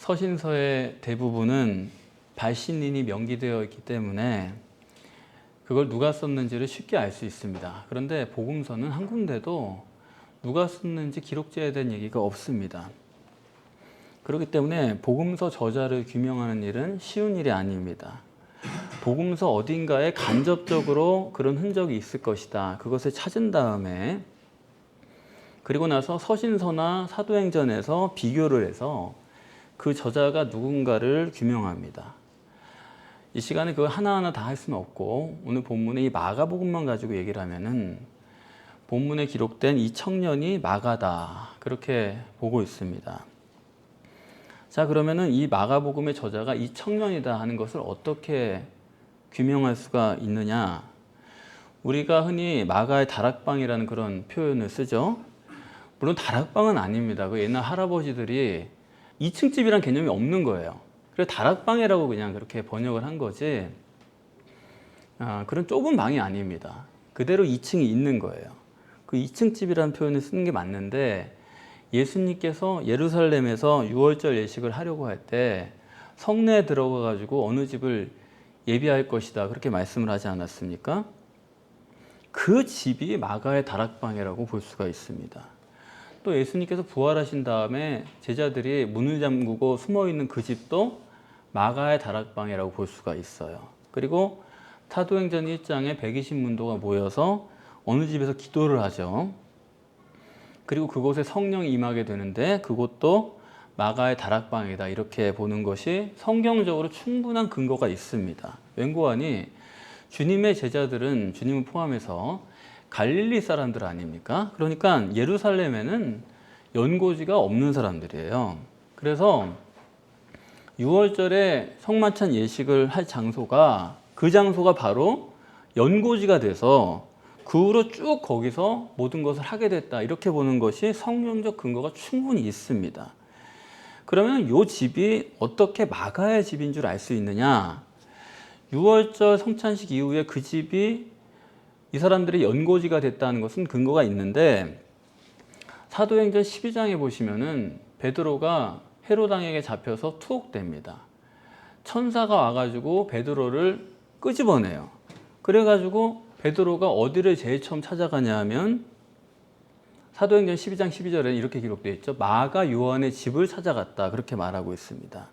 서신서의 대부분은 발신인이 명기되어 있기 때문에 그걸 누가 썼는지를 쉽게 알 수 있습니다. 그런데 복음서는 한 군데도 누가 썼는지 기록되어야 된 얘기가 없습니다. 그렇기 때문에 복음서 저자를 규명하는 일은 쉬운 일이 아닙니다. 복음서 어딘가에 간접적으로 그런 흔적이 있을 것이다. 그것을 찾은 다음에 그리고 나서 서신서나 사도행전에서 비교를 해서 그 저자가 누군가를 규명합니다. 이 시간에 그걸 하나하나 다 할 수는 없고 오늘 본문의 이 마가복음만 가지고 얘기를 하면은 본문에 기록된 이 청년이 마가다 그렇게 보고 있습니다. 자, 그러면은 이 마가복음의 저자가 이 청년이다 하는 것을 어떻게 규명할 수가 있느냐? 우리가 흔히 마가의 다락방이라는 그런 표현을 쓰죠. 물론 다락방은 아닙니다. 그 옛날 할아버지들이 2층 집이란 개념이 없는 거예요. 그래서 다락방이라고 그냥 그렇게 번역을 한 거지 그런 좁은 방이 아닙니다. 그대로 2층이 있는 거예요. 그 2층 집이라는 표현을 쓰는 게 맞는데 예수님께서 예루살렘에서 유월절 예식을 하려고 할 때 성내에 들어가 가지고 어느 집을 예비할 것이다 그렇게 말씀을 하지 않았습니까? 그 집이 마가의 다락방이라고 볼 수가 있습니다. 또 예수님께서 부활하신 다음에 제자들이 문을 잠그고 숨어있는 그 집도 마가의 다락방이라고 볼 수가 있어요. 그리고 사도행전 1장에 120문도가 모여서 어느 집에서 기도를 하죠. 그리고 그곳에 성령이 임하게 되는데 그곳도 마가의 다락방이다 이렇게 보는 것이 성경적으로 충분한 근거가 있습니다. 웬고하니 주님의 제자들은 주님을 포함해서 갈릴리 사람들 아닙니까? 그러니까 예루살렘에는 연고지가 없는 사람들이에요. 그래서 6월절에 성만찬 예식을 할 장소가 그 장소가 바로 연고지가 돼서 그 후로 쭉 거기서 모든 것을 하게 됐다 이렇게 보는 것이 성경적 근거가 충분히 있습니다. 그러면 이 집이 어떻게 마가의 집인 줄 알 수 있느냐? 6월절 성찬식 이후에 그 집이 이 사람들의 연고지가 됐다는 것은 근거가 있는데 사도행전 12장에 보시면은 베드로가 헤로당에게 잡혀서 투옥됩니다. 천사가 와가지고 베드로를 끄집어내요. 그래가지고 베드로가 어디를 제일 처음 찾아가냐 하면 사도행전 12장 12절에 이렇게 기록되어 있죠. 마가 요한의 집을 찾아갔다 그렇게 말하고 있습니다.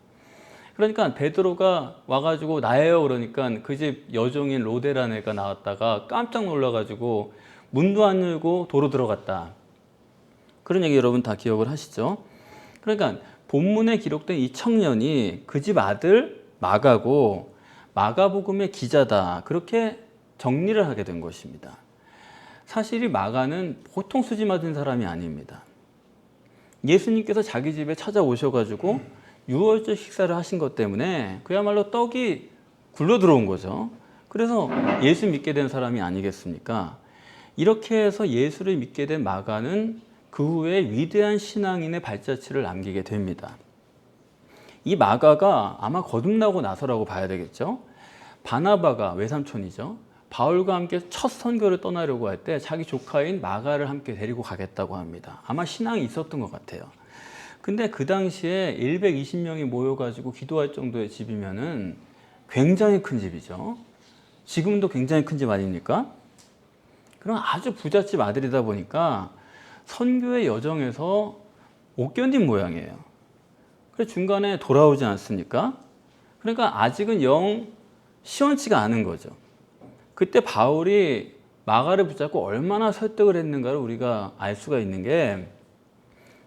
그러니까 베드로가 와가지고 나예요 그러니까 그 집 여종인 로데라는 애가 나왔다가 깜짝 놀라가지고 문도 안 열고 도로 들어갔다. 그런 얘기 여러분 다 기억을 하시죠? 그러니까 본문에 기록된 이 청년이 그 집 아들 마가고 마가복음의 기자다 그렇게 정리를 하게 된 것입니다. 사실 이 마가는 보통 수지 맞은 사람이 아닙니다. 예수님께서 자기 집에 찾아오셔가지고 유월절 식사를 하신 것 때문에 그야말로 떡이 굴러 들어온 거죠. 그래서 예수 믿게 된 사람이 아니겠습니까? 이렇게 해서 예수를 믿게 된 마가는 그 후에 위대한 신앙인의 발자취를 남기게 됩니다. 이 마가가 아마 거듭나고 나서라고 봐야 되겠죠. 바나바가 외삼촌이죠. 바울과 함께 첫 선교를 떠나려고 할 때 자기 조카인 마가를 함께 데리고 가겠다고 합니다. 아마 신앙이 있었던 것 같아요. 근데 그 당시에 120명이 모여가지고 기도할 정도의 집이면은 굉장히 큰 집이죠. 지금도 굉장히 큰 집 아닙니까? 그럼 아주 부잣집 아들이다 보니까 선교의 여정에서 못 견딘 모양이에요. 그래서 중간에 돌아오지 않습니까? 그러니까 아직은 영 시원치가 않은 거죠. 그때 바울이 마가를 붙잡고 얼마나 설득을 했는가를 우리가 알 수가 있는 게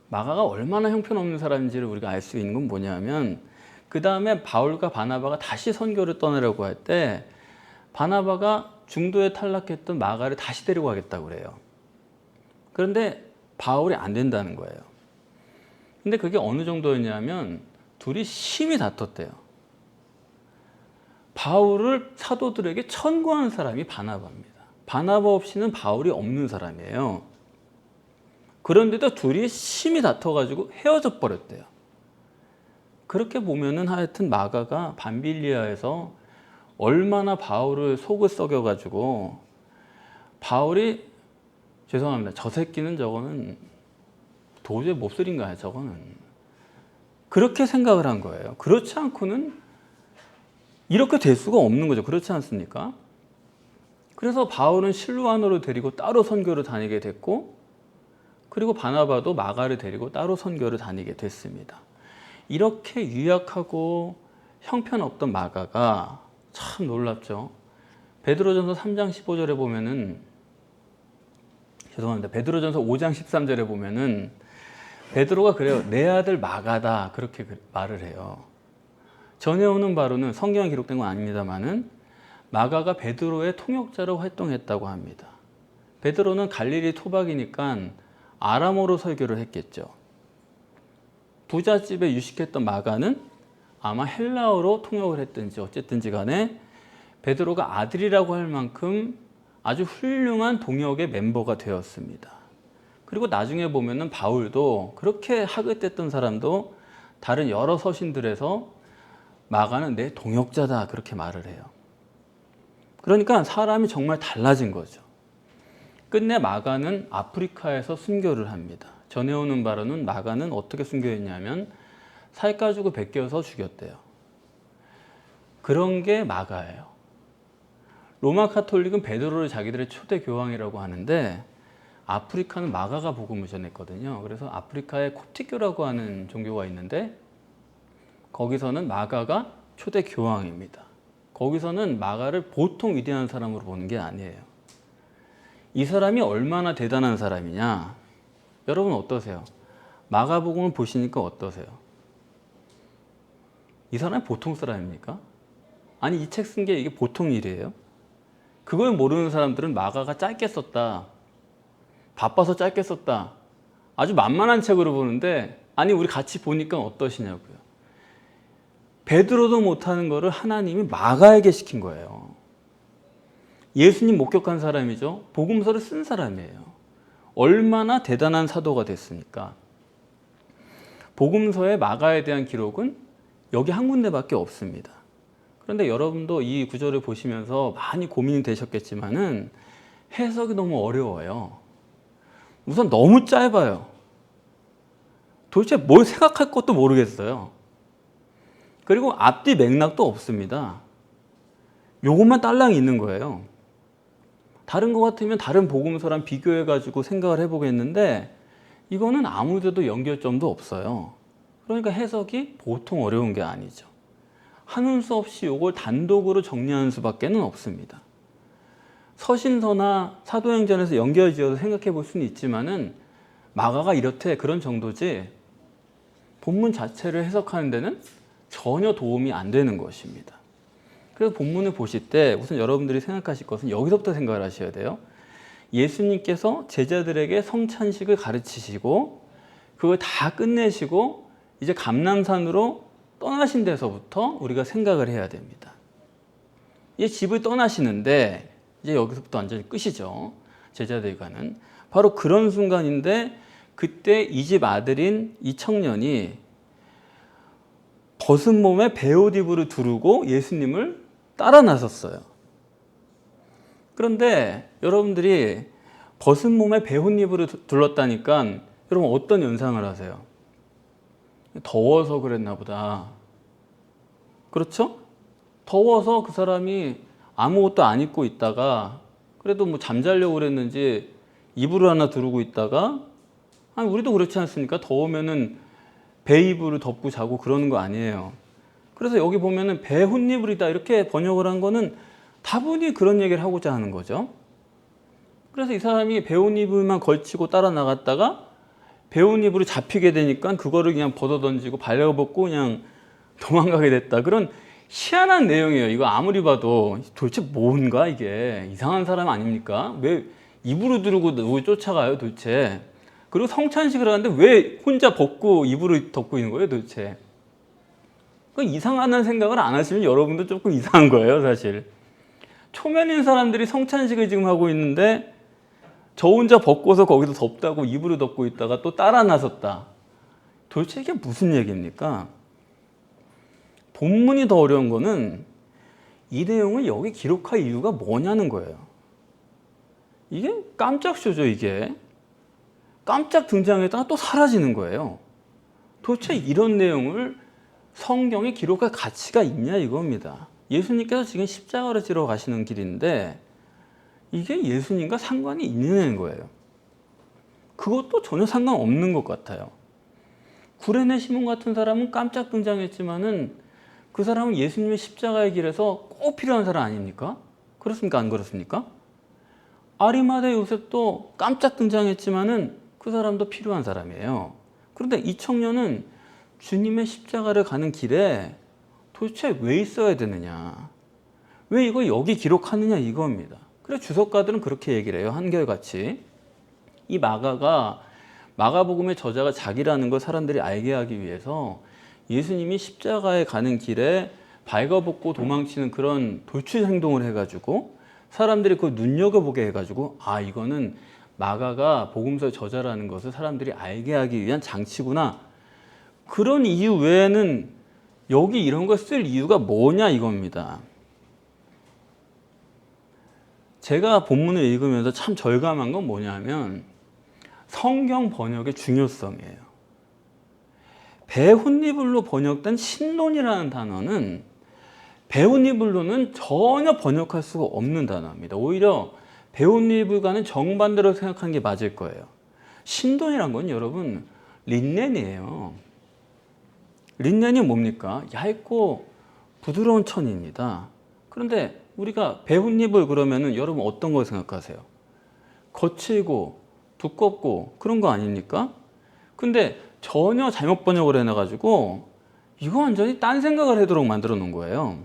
마가가 얼마나 형편없는 사람인지를 우리가 알 수 있는 건 뭐냐면 그 다음에 바울과 바나바가 다시 선교를 떠나려고 할 때 바나바가 중도에 탈락했던 마가를 다시 데리고 가겠다고 그래요. 그런데 바울이 안 된다는 거예요. 근데 그게 어느 정도였냐면 둘이 심히 다퉜대요. 바울을 사도들에게 천구한 사람이 바나바입니다. 바나바 없이는 바울이 없는 사람이에요. 그런데도 둘이 심히 다퉈가지고 헤어져 버렸대요. 그렇게 보면은 하여튼 마가가 밤빌리아에서 얼마나 바울을 속을 썩여가지고 바울이 죄송합니다. 저 새끼는 저거는 도저히 몹쓸인가요? 저거는 그렇게 생각을 한 거예요. 그렇지 않고는 이렇게 될 수가 없는 거죠. 그렇지 않습니까? 그래서 바울은 실루아노를 데리고 따로 선교를 다니게 됐고, 그리고 바나바도 마가를 데리고 따로 선교를 다니게 됐습니다. 이렇게 유약하고 형편없던 마가가 참 놀랍죠. 베드로전서 3장 15절에 보면은, 죄송합니다. 베드로전서 5장 13절에 보면은 베드로가 그래요. 내 아들 마가다, 그렇게 말을 해요. 전해오는 바로는 성경에 기록된 건 아닙니다만은 마가가 베드로의 통역자로 활동했다고 합니다. 베드로는 갈릴리 토박이니까 아람어로 설교를 했겠죠. 부잣집에 유식했던 마가는 아마 헬라어로 통역을 했든지 어쨌든지 간에 베드로가 아들이라고 할 만큼 아주 훌륭한 동역의 멤버가 되었습니다. 그리고 나중에 보면은 바울도 그렇게 하긋했던 사람도 다른 여러 서신들에서 마가는 내 동역자다, 그렇게 말을 해요. 그러니까 사람이 정말 달라진 거죠. 끝내 마가는 아프리카에서 순교를 합니다. 전해오는 바로는 마가는 어떻게 순교했냐면 살 가지고 베껴서 죽였대요. 그런 게 마가예요. 로마 카톨릭은 베드로를 자기들의 초대 교황이라고 하는데 아프리카는 마가가 복음을 전했거든요. 그래서 아프리카에 콥틱교라고 하는 종교가 있는데 거기서는 마가가 초대 교황입니다. 거기서는 마가를 보통 위대한 사람으로 보는 게 아니에요. 이 사람이 얼마나 대단한 사람이냐? 여러분 어떠세요? 마가복음을 보시니까 어떠세요? 이 사람이 보통 사람입니까? 아니, 이 책 쓴 게 이게 보통 일이에요? 그걸 모르는 사람들은 마가가 짧게 썼다, 바빠서 짧게 썼다, 아주 만만한 책으로 보는데, 아니 우리 같이 보니까 어떠시냐고요. 베드로도 못하는 거를 하나님이 마가에게 시킨 거예요. 예수님 목격한 사람이죠. 복음서를 쓴 사람이에요. 얼마나 대단한 사도가 됐습니까? 복음서의 마가에 대한 기록은 여기 한 군데밖에 없습니다. 그런데 여러분도 이 구절을 보시면서 많이 고민이 되셨겠지만은 해석이 너무 어려워요. 우선 너무 짧아요. 도대체 뭘 생각할 것도 모르겠어요. 그리고 앞뒤 맥락도 없습니다. 요것만 딸랑이 있는 거예요. 다른 것 같으면 다른 복음서랑 비교해가지고 생각을 해보겠는데 이거는 아무데도 연결점도 없어요. 그러니까 해석이 보통 어려운 게 아니죠. 하는 수 없이 이걸 단독으로 정리하는 수밖에 없습니다. 서신서나 사도행전에서 연결지어서 생각해 볼 수는 있지만은 마가가 이렇대, 그런 정도지 본문 자체를 해석하는 데는 전혀 도움이 안 되는 것입니다. 그래서 본문을 보실 때 우선 여러분들이 생각하실 것은 여기서부터 생각을 하셔야 돼요. 예수님께서 제자들에게 성찬식을 가르치시고 그걸 다 끝내시고 이제 감람산으로 떠나신 데서부터 우리가 생각을 해야 됩니다. 이 집을 떠나시는데 이제 여기서부터 완전히 끝이죠. 제자들과는. 바로 그런 순간인데 그때 이 집 아들인 이 청년이 벗은 몸에 베옷 이불을 두르고 예수님을 따라 나섰어요. 그런데 여러분들이 벗은 몸에 베옷 이불을 둘렀다니까 여러분 어떤 연상을 하세요? 더워서 그랬나 보다. 그렇죠? 더워서 그 사람이 아무것도 안 입고 있다가 그래도 뭐 잠자려고 그랬는지 이불을 하나 두르고 있다가, 아니 우리도 그렇지 않습니까? 더우면은 배 이불을 덮고 자고 그러는 거 아니에요. 그래서 여기 보면은 배 혼이불이다 이렇게 번역을 한 거는 다분히 그런 얘기를 하고자 하는 거죠. 그래서 이 사람이 배 혼이불만 걸치고 따라 나갔다가 배 혼이불이 잡히게 되니까 그거를 그냥 벗어던지고 발려벗고 그냥 도망가게 됐다. 그런 희한한 내용이에요. 이거 아무리 봐도 도대체 뭔가 이게 이상한 사람 아닙니까? 왜 이불을 두르고 누구 쫓아가요 도대체? 그리고 성찬식을 하는데 왜 혼자 벗고 이불을 덮고 있는 거예요 도대체? 그 이상하다는 생각을 안 하시면 여러분도 조금 이상한 거예요 사실. 초면인 사람들이 성찬식을 지금 하고 있는데 저 혼자 벗고서 거기서 덥다고 이불을 덮고 있다가 또 따라 나섰다. 도대체 이게 무슨 얘기입니까? 본문이 더 어려운 거는 이 내용을 여기 기록할 이유가 뭐냐는 거예요. 이게 깜짝 쇼죠. 이게 깜짝 등장했다가 또 사라지는 거예요. 도대체 이런 내용을 성경에 기록할 가치가 있냐 이겁니다. 예수님께서 지금 십자가를 지러 가시는 길인데 이게 예수님과 상관이 있는 거예요. 그것도 전혀 상관없는 것 같아요. 구레네 시몬 같은 사람은 깜짝 등장했지만은 그 사람은 예수님의 십자가의 길에서 꼭 필요한 사람 아닙니까? 그렇습니까? 안 그렇습니까? 아리마대 요셉도 깜짝 등장했지만은 그 사람도 필요한 사람이에요. 그런데 이 청년은 주님의 십자가를 가는 길에 도대체 왜 있어야 되느냐? 왜 이거 여기 기록하느냐 이겁니다. 그래서 주석가들은 그렇게 얘기를 해요. 한결같이. 이 마가가 마가복음의 저자가 자기라는 걸 사람들이 알게 하기 위해서 예수님이 십자가에 가는 길에 발가벗고 도망치는 그런 돌출 행동을 해가지고 사람들이 그걸 눈여겨보게 해가지고 아 이거는 마가가 복음서의 저자라는 것을 사람들이 알게 하기 위한 장치구나. 그런 이유 외에는 여기 이런 걸 쓸 이유가 뭐냐 이겁니다. 제가 본문을 읽으면서 참 절감한 건 뭐냐면 성경 번역의 중요성이에요. 배훈이불로 번역된 신론이라는 단어는 배훈이불로는 전혀 번역할 수가 없는 단어입니다. 오히려 배훈이불과는 정반대로 생각하는 게 맞을 거예요. 신론이란 건 여러분 린넨이에요. 린넨이 뭡니까? 얇고 부드러운 천입니다. 그런데 우리가 배훈이불 그러면은 여러분 어떤 걸 생각하세요? 거칠고 두껍고 그런 거 아닙니까? 근데 전혀 잘못 번역을 해놔가지고 이거 완전히 딴 생각을 하도록 만들어 놓은 거예요.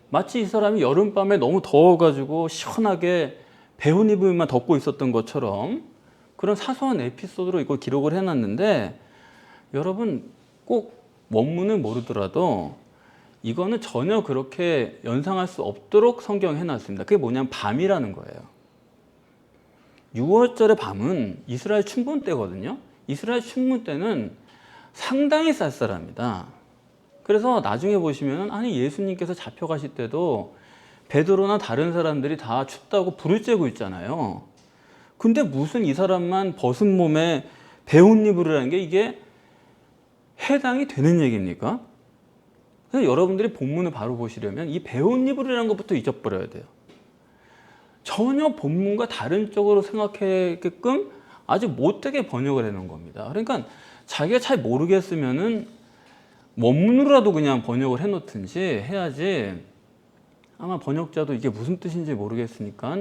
마치 이 사람이 여름밤에 너무 더워가지고 시원하게 배훈이불만 덮고 있었던 것처럼 그런 사소한 에피소드로 이걸 기록을 해놨는데 여러분 꼭 원문을 모르더라도 이거는 전혀 그렇게 연상할 수 없도록 성경에 해놨습니다. 그게 뭐냐면 밤이라는 거예요. 6월절의 밤은 이스라엘 춘분 때거든요. 이스라엘 춘분 때는 상당히 쌀쌀합니다. 그래서 나중에 보시면 아니 예수님께서 잡혀가실 때도 베드로나 다른 사람들이 다 춥다고 불을 쬐고 있잖아요. 근데 무슨 이 사람만 벗은 몸에 배운이불이라는 게 이게 해당이 되는 얘기입니까? 그래서 여러분들이 본문을 바로 보시려면 이 배운이불이라는 것부터 잊어버려야 돼요. 전혀 본문과 다른 쪽으로 생각하게끔 아주 못되게 번역을 해놓은 겁니다. 그러니까 자기가 잘 모르겠으면은 원문으로라도 그냥 번역을 해놓든지 해야지 아마 번역자도 이게 무슨 뜻인지 모르겠으니까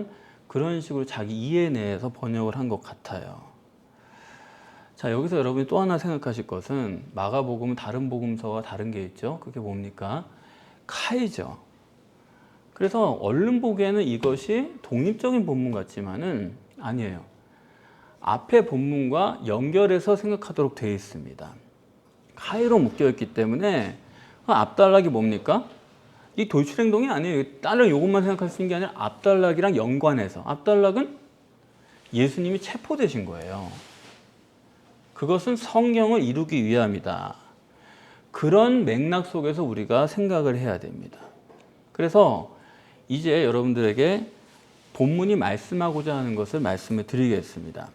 그런 식으로 자기 이해 내에서 번역을 한 것 같아요. 자, 여기서 여러분이 또 하나 생각하실 것은 마가복음은 다른 복음서와 다른 게 있죠. 그게 뭡니까? 카이죠. 그래서 얼른 보기에는 이것이 독립적인 본문 같지만은 아니에요. 앞에 본문과 연결해서 생각하도록 되어 있습니다. 카이로 묶여있기 때문에 앞단락이 뭡니까? 이 돌출행동이 아니에요. 딸을 이것만 생각할 수 있는 게 아니라 앞단락이랑 연관해서 앞단락은 예수님이 체포되신 거예요. 그것은 성경을 이루기 위함이다. 그런 맥락 속에서 우리가 생각을 해야 됩니다. 그래서 이제 여러분들에게 본문이 말씀하고자 하는 것을 말씀을 드리겠습니다.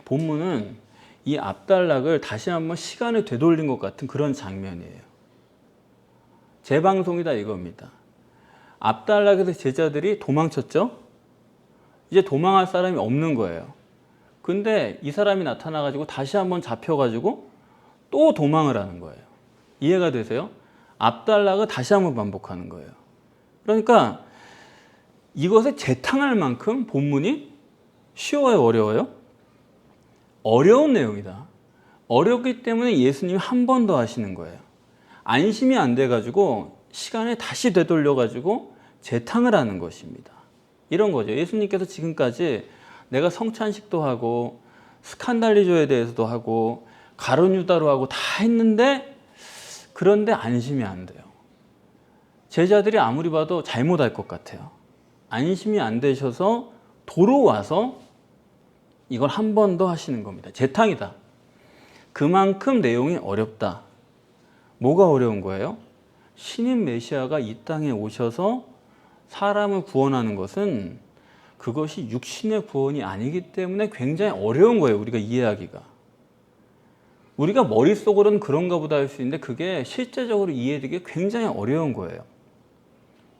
본문은 이 앞단락을 다시 한번 시간을 되돌린 것 같은 그런 장면이에요. 재방송이다 이겁니다. 앞단락에서 제자들이 도망쳤죠? 이제 도망할 사람이 없는 거예요. 근데 이 사람이 나타나가지고 다시 한번 잡혀가지고 또 도망을 하는 거예요. 이해가 되세요? 앞단락을 다시 한번 반복하는 거예요. 그러니까 이것에 재탕할 만큼 본문이 쉬워요, 어려워요? 어려운 내용이다. 어렵기 때문에 예수님이 한 번 더 하시는 거예요. 안심이 안 돼가지고 시간을 다시 되돌려가지고 재탕을 하는 것입니다. 이런 거죠. 예수님께서 지금까지 내가 성찬식도 하고 스칸달리조에 대해서도 하고 가룟 유다로 하고 다 했는데 그런데 안심이 안 돼요. 제자들이 아무리 봐도 잘못할 것 같아요. 안심이 안 되셔서 도로 와서 이걸 한 번 더 하시는 겁니다. 재탕이다. 그만큼 내용이 어렵다. 뭐가 어려운 거예요? 신인 메시아가 이 땅에 오셔서 사람을 구원하는 것은 그것이 육신의 구원이 아니기 때문에 굉장히 어려운 거예요. 우리가 이해하기가. 우리가 머릿속으로는 그런가 보다 할 수 있는데 그게 실제적으로 이해되기 굉장히 어려운 거예요.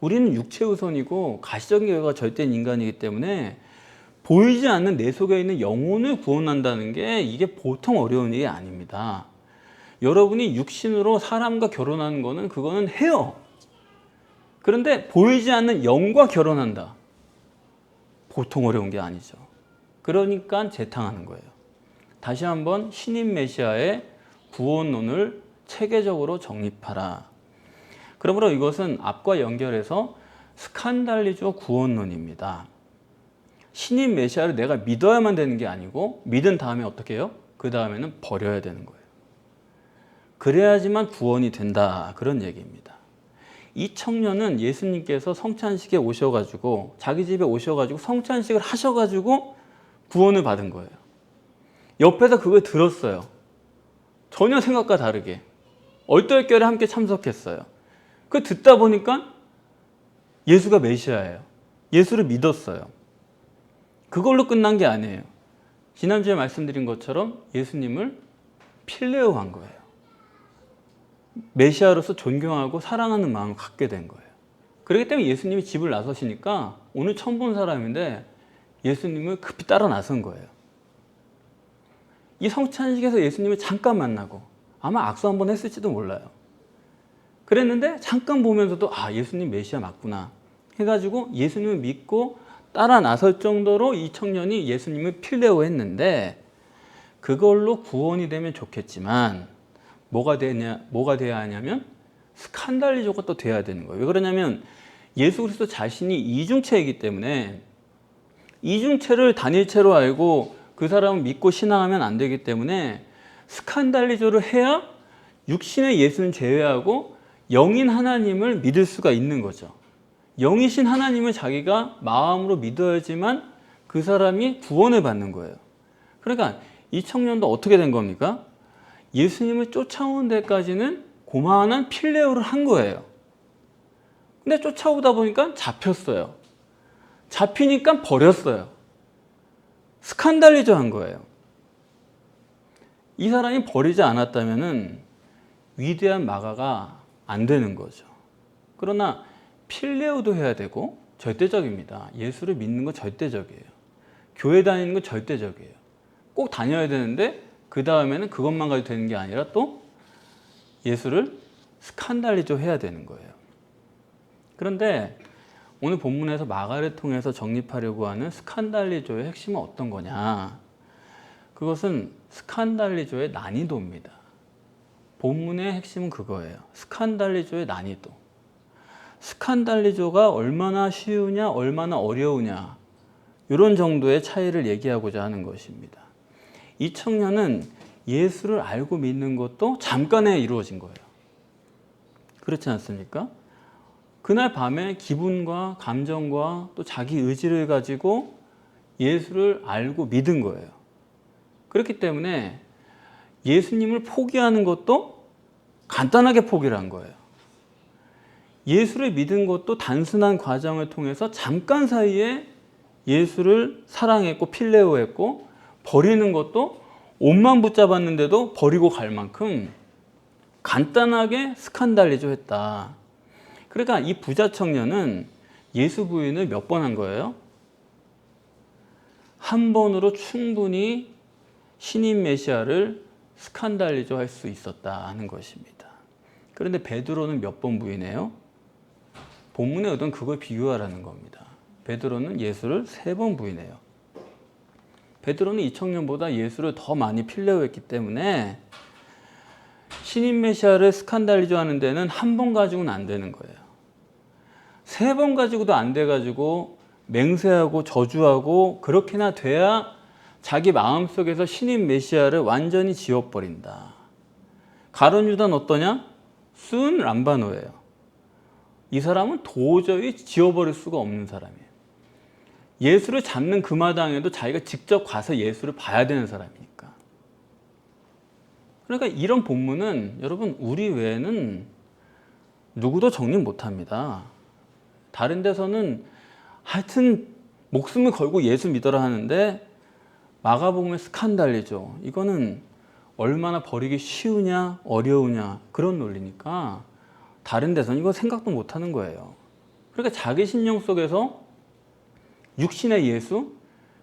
우리는 육체 우선이고 가시적인 결과가 절대인 인간이기 때문에 보이지 않는 내 속에 있는 영혼을 구원한다는 게 이게 보통 어려운 일이 아닙니다. 여러분이 육신으로 사람과 결혼하는 거는 그거는 해요. 그런데 보이지 않는 영과 결혼한다. 보통 어려운 게 아니죠. 그러니까 재탕하는 거예요. 다시 한번 신인 메시아의 구원론을 체계적으로 정립하라. 그러므로 이것은 앞과 연결해서 스칸달리조 구원론입니다. 신인 메시아를 내가 믿어야만 되는 게 아니고 믿은 다음에 어떻게 해요? 그 다음에는 버려야 되는 거예요. 그래야지만 구원이 된다. 그런 얘기입니다. 이 청년은 예수님께서 성찬식에 오셔가지고 자기 집에 오셔가지고 성찬식을 하셔가지고 구원을 받은 거예요. 옆에서 그걸 들었어요. 전혀 생각과 다르게. 얼떨결에 함께 참석했어요. 그 듣다 보니까 예수가 메시아예요. 예수를 믿었어요. 그걸로 끝난 게 아니에요. 지난주에 말씀드린 것처럼 예수님을 필레오한 거예요. 메시아로서 존경하고 사랑하는 마음을 갖게 된 거예요. 그렇기 때문에 예수님이 집을 나서시니까 오늘 처음 본 사람인데 예수님을 급히 따라 나선 거예요. 이 성찬식에서 예수님을 잠깐 만나고 아마 악수 한번 했을지도 몰라요. 그랬는데 잠깐 보면서도 아, 예수님 메시아 맞구나 해가지고 예수님을 믿고 따라 나설 정도로 이 청년이 예수님을 필레오 했는데 그걸로 구원이 되면 좋겠지만 뭐가 돼야 하냐면 스칸달리조가 또 돼야 되는 거예요. 왜 그러냐면 예수 그리스도 자신이 이중체이기 때문에 이중체를 단일체로 알고 그 사람을 믿고 신앙하면 안 되기 때문에 스칸달리조를 해야 육신의 예수는 제외하고 영인 하나님을 믿을 수가 있는 거죠. 영이신 하나님을 자기가 마음으로 믿어야지만 그 사람이 구원을 받는 거예요. 그러니까 이 청년도 어떻게 된 겁니까? 예수님을 쫓아오는 데까지는 고만한 필레오를 한 거예요. 근데 쫓아오다 보니까 잡혔어요. 잡히니까 버렸어요. 스칸달리조 한 거예요. 이 사람이 버리지 않았다면 위대한 마가가 안 되는 거죠. 그러나 필레오도 해야 되고 절대적입니다. 예수를 믿는 건 절대적이에요. 교회 다니는 건 절대적이에요. 꼭 다녀야 되는데 그 다음에는 그것만 가지고 되는 게 아니라 또 예수를 스칸달리조 해야 되는 거예요. 그런데 오늘 본문에서 마가를 통해서 정립하려고 하는 스칸달리조의 핵심은 어떤 거냐? 그것은 스칸달리조의 난이도입니다. 본문의 핵심은 그거예요. 스칸달리조의 난이도. 스칸달리조가 얼마나 쉬우냐, 얼마나 어려우냐 이런 정도의 차이를 얘기하고자 하는 것입니다. 이 청년은 예수를 알고 믿는 것도 잠깐에 이루어진 거예요. 그렇지 않습니까? 그날 밤에 기분과 감정과 또 자기 의지를 가지고 예수를 알고 믿은 거예요. 그렇기 때문에 예수님을 포기하는 것도 간단하게 포기를 한 거예요. 예수를 믿은 것도 단순한 과정을 통해서 잠깐 사이에 예수를 사랑했고 필레오했고 버리는 것도 옷만 붙잡았는데도 버리고 갈 만큼 간단하게 스칸달리조 했다. 그러니까 이 부자 청년은 예수 부인을 몇 번 한 거예요? 한 번으로 충분히 신인 메시아를 스칸달리조 할 수 있었다 하는 것입니다. 그런데 베드로는 몇 번 부인해요? 본문의 의도는 그걸 비교하라는 겁니다. 베드로는 예수를 3번 부인해요. 베드로는 이 청년보다 예수를 더 많이 필레오했기 때문에 신인 메시아를 스칸달리조 하는 데는 한 번 가지고는 안 되는 거예요. 3번 가지고도 안 돼가지고 맹세하고 저주하고 그렇게나 돼야 자기 마음속에서 신인 메시아를 완전히 지워버린다. 가룟 유다는 어떠냐? 순 람바노예요. 이 사람은 도저히 지워버릴 수가 없는 사람이에요. 예수를 잡는 그 마당에도 자기가 직접 가서 예수를 봐야 되는 사람이니까. 그러니까 이런 본문은 여러분 우리 외에는 누구도 정립 못합니다. 다른 데서는 하여튼 목숨을 걸고 예수 믿어라 하는데 마가복음의 스칸달리죠. 이거는 얼마나 버리기 쉬우냐 어려우냐 그런 논리니까 다른 데서는 이거 생각도 못하는 거예요. 그러니까 자기 신령 속에서 육신의 예수,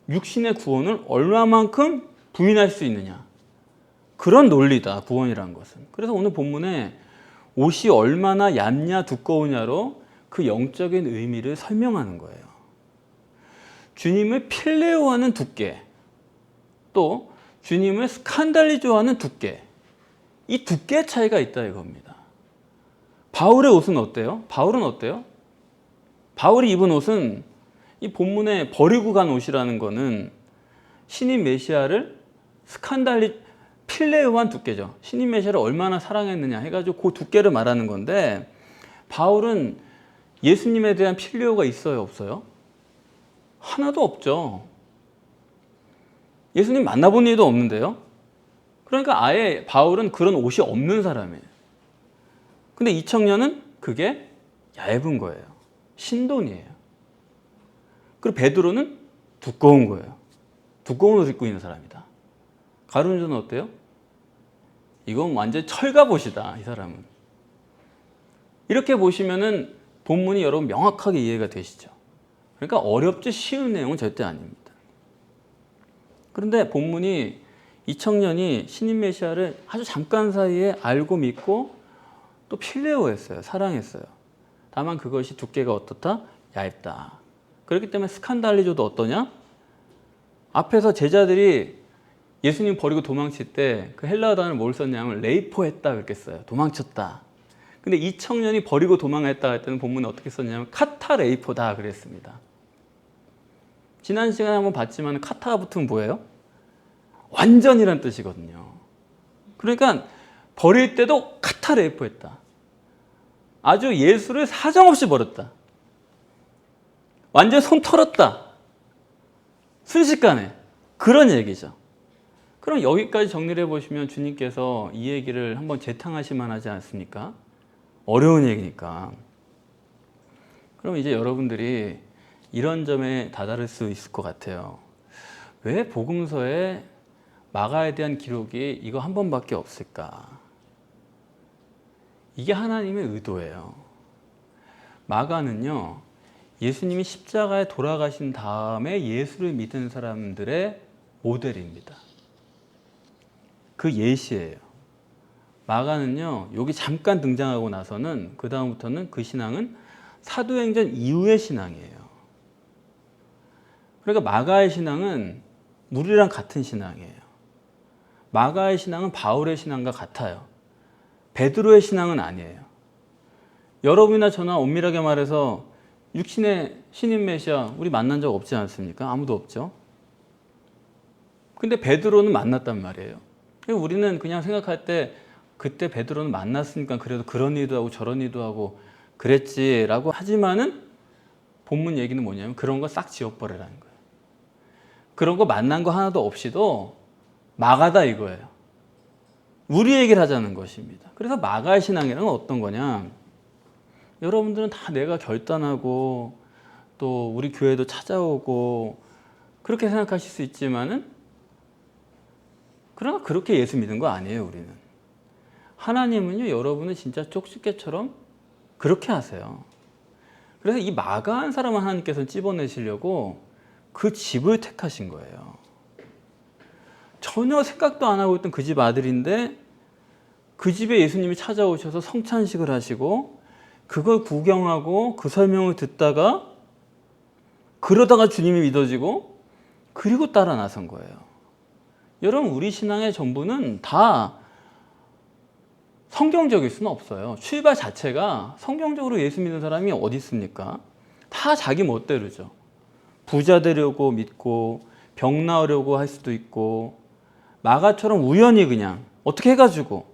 육신의 구원을 얼마만큼 부인할 수 있느냐, 그런 논리다 구원이라는 것은. 그래서 오늘 본문에 옷이 얼마나 얇냐 두꺼우냐로 그 영적인 의미를 설명하는 거예요. 주님을 필레오하는 두께, 또 주님을 스칸달리조하는 두께, 이 두께의 차이가 있다 이겁니다. 바울의 옷은 어때요? 바울은 어때요? 바울이 입은 옷은 이 본문에 버리고 간 옷이라는 거는 신인 메시아를 필레오한 두께죠. 신인 메시아를 얼마나 사랑했느냐 해가지고 그 두께를 말하는 건데, 바울은 예수님에 대한 필레오가 있어요 없어요? 하나도 없죠. 예수님 만나본 일도 없는데요. 그러니까 아예 바울은 그런 옷이 없는 사람이에요. 근데 이 청년은 그게 얇은 거예요. 신돈이에요. 그리고 베드로는 두꺼운 거예요. 두꺼운 옷을 입고 있는 사람이다. 가룟유다는 어때요? 이건 완전 철갑옷이다 이 사람은. 이렇게 보시면은 본문이 여러분 명확하게 이해가 되시죠. 그러니까 어렵지 쉬운 내용은 절대 아닙니다. 그런데 본문이 이 청년이 신인 메시아를 아주 잠깐 사이에 알고 믿고 또 필레오했어요. 사랑했어요. 다만 그것이 두께가 어떻다? 얇다. 그렇기 때문에 스칸달리조도 어떠냐? 앞에서 제자들이 예수님 버리고 도망칠 때 그 헬라어 단어를 뭘 썼냐면 레이포했다 그렇게 써요. 도망쳤다. 근데 이 청년이 버리고 도망했다 할 때는 본문에 어떻게 썼냐면 카타레이포다 그랬습니다. 지난 시간에 한번 봤지만 카타가 붙으면 뭐예요? 완전이란 뜻이거든요. 그러니까 버릴 때도 카타레이포했다. 아주 예수를 사정없이 버렸다. 완전 손 털었다. 순식간에. 그런 얘기죠. 그럼 여기까지 정리를 해보시면 주님께서 이 얘기를 한번 재탕하실 만하지 않습니까? 어려운 얘기니까. 그럼 이제 여러분들이 이런 점에 다다를 수 있을 것 같아요. 왜 복음서에 마가에 대한 기록이 이거 한 번밖에 없을까? 이게 하나님의 의도예요. 마가는요, 예수님이 십자가에 돌아가신 다음에 예수를 믿은 사람들의 모델입니다. 그 예시예요. 마가는요, 여기 잠깐 등장하고 나서는 그 다음부터는 그 신앙은 사도행전 이후의 신앙이에요. 그러니까 마가의 신앙은 우리랑 같은 신앙이에요. 마가의 신앙은 바울의 신앙과 같아요. 베드로의 신앙은 아니에요. 여러분이나 저나 엄밀하게 말해서 육신의 신인 메시아 우리 만난 적 없지 않습니까? 아무도 없죠. 근데 베드로는 만났단 말이에요. 우리는 그냥 생각할 때 그때 베드로는 만났으니까 그래도 그런 일도 하고 저런 일도 하고 그랬지라고 하지만은 본문 얘기는 뭐냐면 그런 거 싹 지워버리라는 거예요. 그런 거 만난 거 하나도 없이도 마가다 이거예요. 우리 얘기를 하자는 것입니다. 그래서 마가의 신앙이란 건 어떤 거냐? 여러분들은 다 내가 결단하고 또 우리 교회도 찾아오고 그렇게 생각하실 수 있지만은, 그러나 그렇게 예수 믿은 거 아니에요. 우리는 하나님은요 여러분을 진짜 쪽집게처럼 그렇게 하세요. 그래서 이 마가한 사람을 하나님께서 찝어내시려고 그 집을 택하신 거예요. 전혀 생각도 안 하고 있던 그 집 아들인데 그 집에 예수님이 찾아오셔서 성찬식을 하시고 그걸 구경하고 그 설명을 듣다가 그러다가 주님이 믿어지고 그리고 따라 나선 거예요. 여러분, 우리 신앙의 전부는 다 성경적일 수는 없어요. 출발 자체가 성경적으로 예수 믿는 사람이 어디 있습니까? 다 자기 멋대로죠. 부자 되려고 믿고 병 나으려고 할 수도 있고, 마가처럼 우연히 그냥 어떻게 해가지고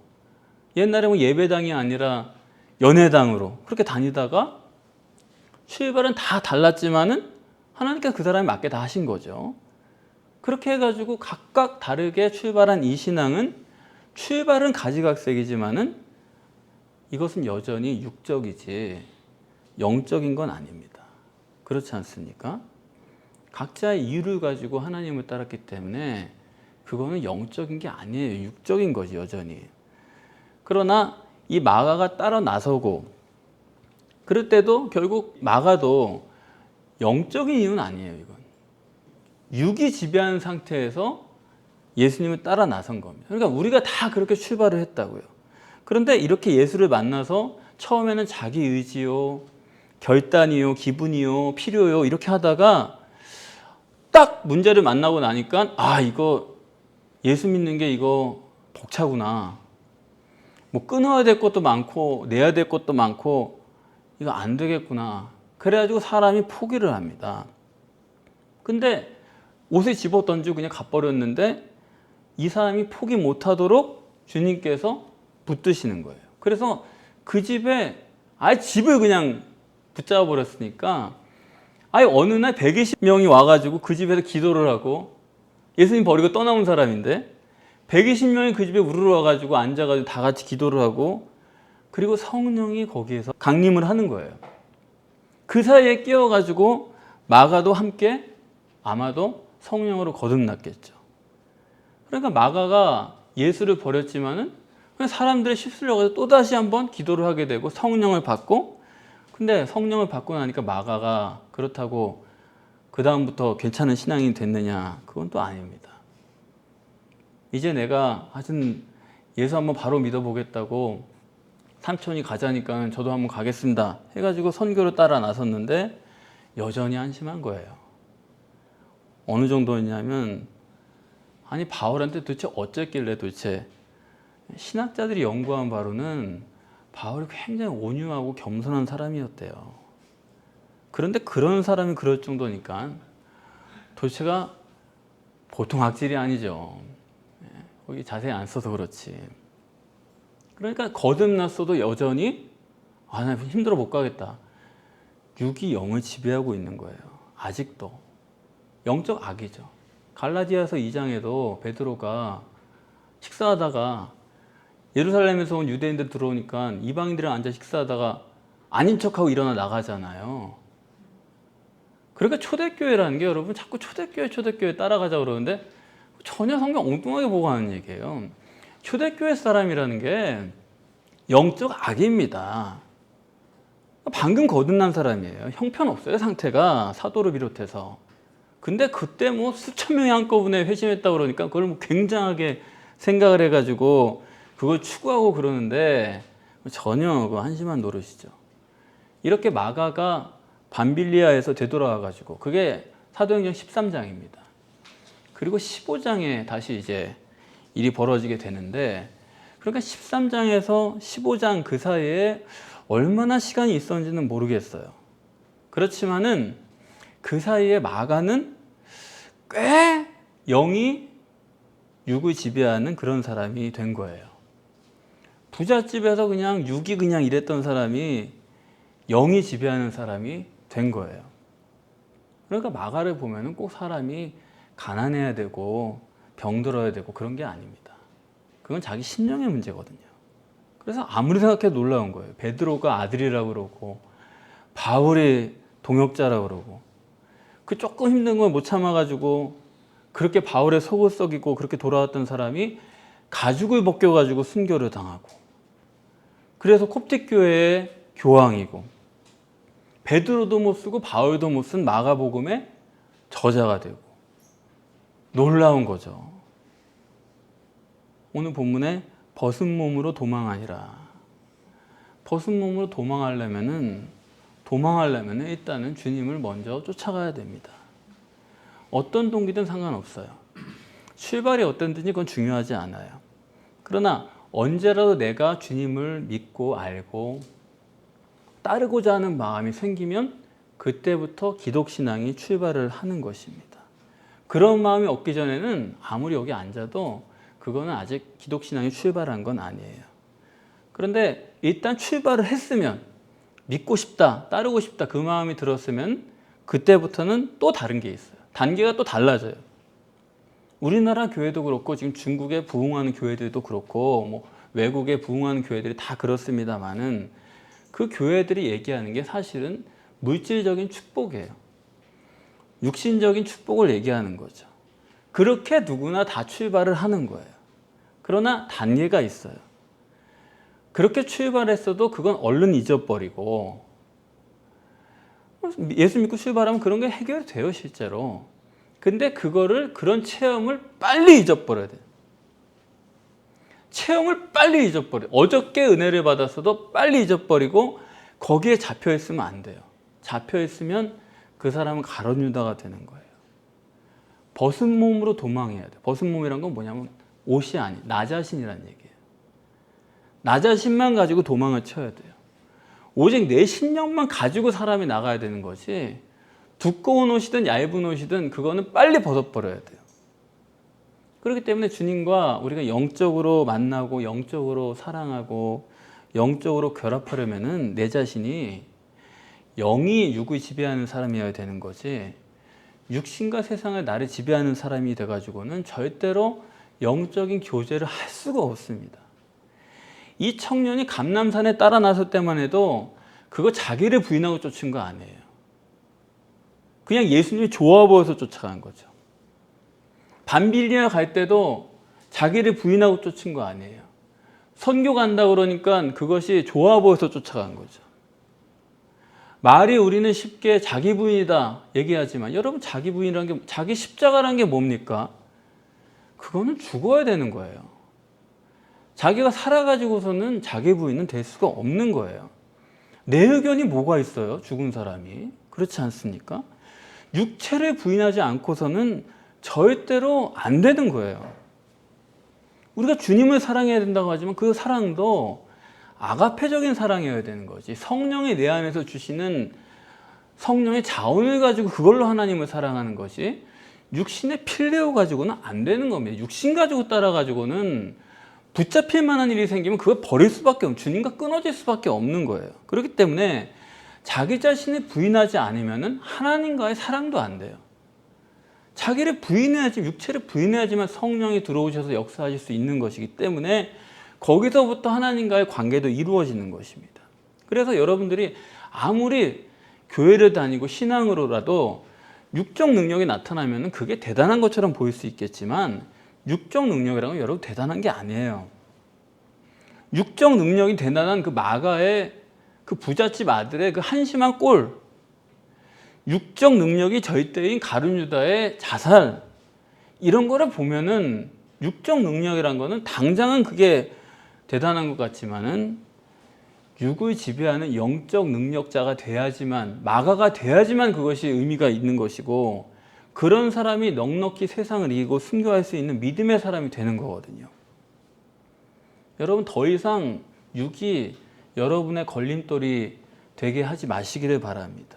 옛날에 뭐 예배당이 아니라 연회당으로 그렇게 다니다가 출발은 다 달랐지만은 하나님께서 그 사람이 맞게 다 하신 거죠. 그렇게 해가지고 각각 다르게 출발한 이 신앙은 출발은 가지각색이지만은 이것은 여전히 육적이지 영적인 건 아닙니다. 그렇지 않습니까? 각자의 이유를 가지고 하나님을 따랐기 때문에 그거는 영적인 게 아니에요. 육적인 거지 여전히. 그러나 이 마가가 따라 나서고 그럴 때도 결국 마가도 영적인 이유는 아니에요. 이건 육이 지배하는 상태에서 예수님을 따라 나선 겁니다. 그러니까 우리가 다 그렇게 출발을 했다고요. 그런데 이렇게 예수를 만나서 처음에는 자기 의지요, 결단이요, 기분이요, 필요요 이렇게 하다가 딱 문제를 만나고 나니까 아 이거 예수 믿는 게 이거 벅차구나. 뭐 끊어야 될 것도 많고 내야 될 것도 많고 이거 안 되겠구나. 그래가지고 사람이 포기를 합니다. 근데 옷에 집어 던지고 그냥 가버렸는데 이 사람이 포기 못하도록 주님께서 붙드시는 거예요. 그래서 그 집에 아예 집을 그냥 붙잡아 버렸으니까 아예 어느 날 120명이 와가지고 그 집에서 기도를 하고 예수님 버리고 떠나온 사람인데 120명이 그 집에 우르르 와가지고 앉아가지고 다 같이 기도를 하고 그리고 성령이 거기에서 강림을 하는 거예요. 그 사이에 끼어가지고 마가도 함께 아마도 성령으로 거듭났겠죠. 그러니까 마가가 예수를 버렸지만은 사람들의 실수를 가지고 또다시 한번 기도를 하게 되고 성령을 받고 근데 성령을 받고 나니까 마가가 그렇다고 그 다음부터 괜찮은 신앙이 됐느냐 그건 또 아닙니다. 이제 내가 하여튼 예수 한번 바로 믿어보겠다고 삼촌이 가자니까 저도 한번 가겠습니다 해가지고 선교를 따라 나섰는데 여전히 한심한 거예요. 어느 정도였냐면 아니 바울한테 도대체 어쨌길래 도대체 신학자들이 연구한 바로는 바울이 굉장히 온유하고 겸손한 사람이었대요. 그런데 그런 사람이 그럴 정도니까 도대체가 보통 악질이 아니죠. 거기 자세히 안 써서 그렇지. 그러니까 거듭났어도 여전히 아, 나 힘들어 못 가겠다. 육이 영을 지배하고 있는 거예요. 아직도. 영적 악이죠. 갈라디아서 2장에도 베드로가 식사하다가 예루살렘에서 온 유대인들 들어오니까 이방인들이랑 앉아 식사하다가 아닌 척하고 일어나 나가잖아요. 그러니까 초대교회라는 게 여러분 자꾸 초대교회 따라가자 그러는데 전혀 성경 엉뚱하게 보고 하는 얘기예요. 초대교회 사람이라는 게 영적 악입니다. 방금 거듭난 사람이에요. 형편없어요 상태가 사도를 비롯해서. 근데 그때 뭐 수천 명이 한꺼번에 회심했다 그러니까 그걸 뭐 굉장하게 생각을 해가지고 그걸 추구하고 그러는데 전혀 그 한심한 노릇이죠. 이렇게 마가가 밤빌리아에서 되돌아와가지고 그게 사도행전 13장입니다. 그리고 15장에 다시 이제 일이 벌어지게 되는데 그러니까 13장에서 15장 그 사이에 얼마나 시간이 있었는지는 모르겠어요. 그렇지만은 그 사이에 마가는 꽤 영이 육을 지배하는 그런 사람이 된 거예요. 부잣집에서 그냥 육이 그냥 이랬던 사람이 영이 지배하는 사람이 된 거예요. 그러니까 마가를 보면은 꼭 사람이 가난해야 되고 병들어야 되고 그런 게 아닙니다. 그건 자기 심령의 문제거든요. 그래서 아무리 생각해도 놀라운 거예요. 베드로가 아들이라고 그러고 바울이 동역자라고 그러고 그 조금 힘든 걸 못 참아가지고 그렇게 바울의 속을 썩이고 그렇게 돌아왔던 사람이 가죽을 벗겨가지고 순교를 당하고 그래서 콥틱 교회의 교황이고 베드로도 못 쓰고 바울도 못 쓴 마가복음의 저자가 되고 놀라운 거죠. 오늘 본문에 벗은 몸으로 도망하니라. 벗은 몸으로 도망하려면은 일단은 주님을 먼저 쫓아가야 됩니다. 어떤 동기든 상관없어요. 출발이 어떤든지 그건 중요하지 않아요. 그러나 언제라도 내가 주님을 믿고 알고 따르고자 하는 마음이 생기면 그때부터 기독신앙이 출발을 하는 것입니다. 그런 마음이 없기 전에는 아무리 여기 앉아도 그거는 아직 기독신앙이 출발한 건 아니에요. 그런데 일단 출발을 했으면 믿고 싶다, 따르고 싶다 그 마음이 들었으면 그때부터는 또 다른 게 있어요. 단계가 또 달라져요. 우리나라 교회도 그렇고 지금 중국에 부흥하는 교회들도 그렇고 뭐 외국에 부흥하는 교회들이 다 그렇습니다만은 그 교회들이 얘기하는 게 사실은 물질적인 축복이에요. 육신적인 축복을 얘기하는 거죠. 그렇게 누구나 다 출발을 하는 거예요. 그러나 단계가 있어요. 그렇게 출발했어도 그건 얼른 잊어버리고, 예수 믿고 출발하면 그런 게 해결돼요, 실제로. 근데 그런 체험을 빨리 잊어버려야 돼요. 체험을 빨리 잊어버려. 어저께 은혜를 받았어도 빨리 잊어버리고 거기에 잡혀 있으면 안 돼요. 잡혀 있으면 그 사람은 가룟 유다가 되는 거예요. 벗은 몸으로 도망해야 돼요. 벗은 몸이란 건 뭐냐면 옷이 아니, 나 자신이란 얘기예요. 나 자신만 가지고 도망을 쳐야 돼요. 오직 내 신령만 가지고 사람이 나가야 되는 것이, 두꺼운 옷이든 얇은 옷이든 그거는 빨리 벗어버려야 돼요. 그렇기 때문에 주님과 우리가 영적으로 만나고 영적으로 사랑하고 영적으로 결합하려면은 내 자신이 영이 육을 지배하는 사람이어야 되는 거지, 육신과 세상을 나를 지배하는 사람이 돼가지고는 절대로 영적인 교제를 할 수가 없습니다. 이 청년이 감람산에 따라 나설 때만 해도 그거 자기를 부인하고 쫓은 거 아니에요. 그냥 예수님이 좋아 보여서 쫓아간 거죠. 밤빌리아 갈 때도 자기를 부인하고 쫓은 거 아니에요. 선교 간다 그러니까 그것이 좋아 보여서 쫓아간 거죠. 말이 우리는 쉽게 자기 부인이다 얘기하지만, 여러분 자기 부인이라는 게, 자기 십자가라는 게 뭡니까? 그거는 죽어야 되는 거예요. 자기가 살아가지고서는 자기 부인은 될 수가 없는 거예요. 내 의견이 뭐가 있어요? 죽은 사람이. 그렇지 않습니까? 육체를 부인하지 않고서는 절대로 안 되는 거예요. 우리가 주님을 사랑해야 된다고 하지만 그 사랑도 아가페적인 사랑이어야 되는 거지, 성령이 내 안에서 주시는 성령의 자원을 가지고 그걸로 하나님을 사랑하는 것이, 육신의 필레오 가지고는 안 되는 겁니다. 육신 가지고 따라 가지고는 붙잡힐 만한 일이 생기면 그걸 버릴 수밖에 없는, 주님과 끊어질 수밖에 없는 거예요. 그렇기 때문에 자기 자신을 부인하지 않으면 하나님과의 사랑도 안 돼요. 자기를 부인해야지, 육체를 부인해야지만 성령이 들어오셔서 역사하실 수 있는 것이기 때문에 거기서부터 하나님과의 관계도 이루어지는 것입니다. 그래서 여러분들이 아무리 교회를 다니고 신앙으로라도 육적 능력이 나타나면 그게 대단한 것처럼 보일 수 있겠지만, 육적 능력이라는 건 여러분 대단한 게 아니에요. 육적 능력이 대단한 그 마가의 그 부잣집 아들의 그 한심한 꼴, 육적 능력이 절대인 가룟 유다의 자살, 이런 거를 보면은 육적 능력이란 거는 당장은 그게 대단한 것 같지만은 육을 지배하는 영적 능력자가 돼야지만, 마가가 돼야지만 그것이 의미가 있는 것이고, 그런 사람이 넉넉히 세상을 이기고 순교할 수 있는 믿음의 사람이 되는 거거든요. 여러분 더 이상 육이 여러분의 걸림돌이 되게 하지 마시기를 바랍니다.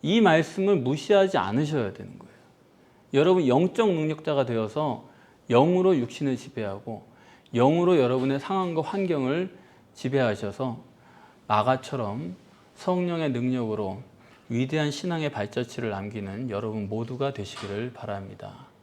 이 말씀을 무시하지 않으셔야 되는 거예요. 여러분 영적 능력자가 되어서 영으로 육신을 지배하고 영으로 여러분의 상황과 환경을 지배하셔서 마가처럼 성령의 능력으로 위대한 신앙의 발자취를 남기는 여러분 모두가 되시기를 바랍니다.